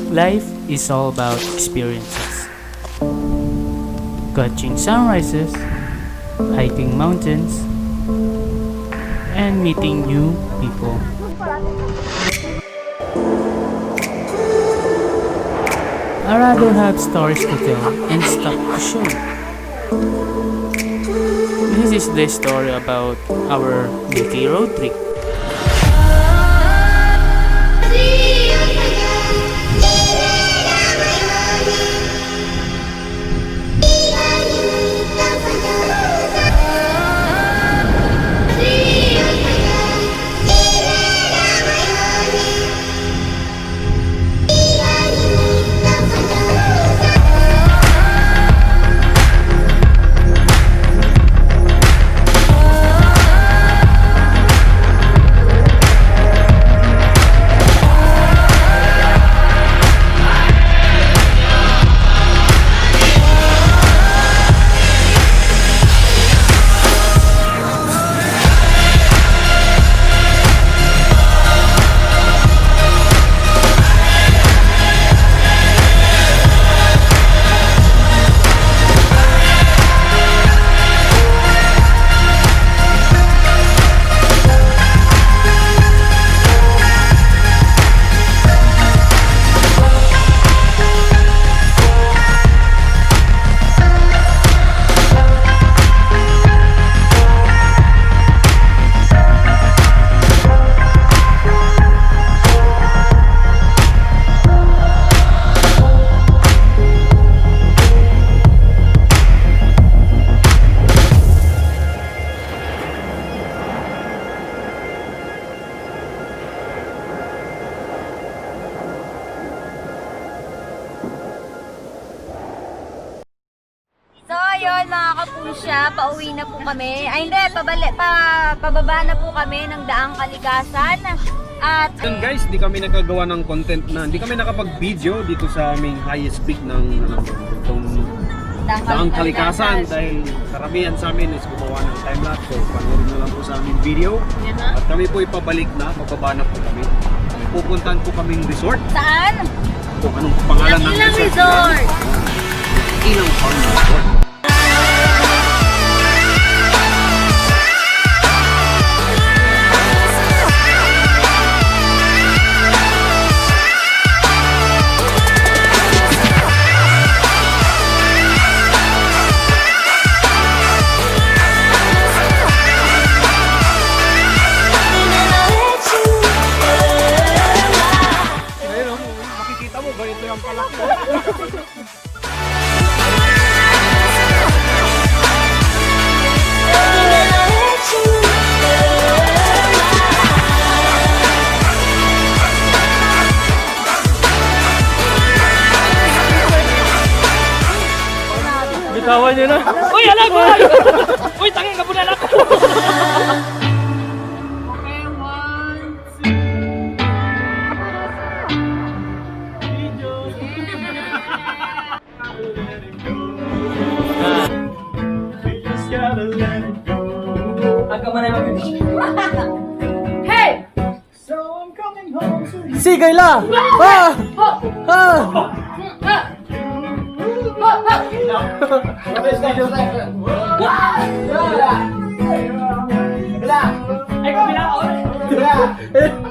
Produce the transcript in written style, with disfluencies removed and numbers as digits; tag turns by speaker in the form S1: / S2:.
S1: Life is all about experiences. Catching sunrises, hiking mountains, and meeting new people. I rather have stories to tell and stuff to show. This is the story about our weekly road trip.
S2: So ayun mga kapusya, pauwi na po kami. Ay hindi, pababa na po kami ng Daang Kalikasan. At
S3: yun guys, di kami nakagawa ng content na, hindi kami nakapag-video dito sa aming highest peak ng Daang Kalikasan dahil karamihan sa amin is gumawa ng time-lapse. So panoorin na lang po sa aming video. At kami po ipabalik na, pababa na po kami. Pupuntahan po kaming resort.
S2: saan?
S3: Kung anong pangalan ng
S2: Ylang
S3: resort.
S2: Resort!
S3: Ilang Resort. Makikita mo, ganito yung palaki.
S1: Bitawan nyo na. Uy, alam mo! Uy, tangin ka po na lang!
S2: Hey!
S1: Sigay la! Ah! Ah! Ay, kabila ako!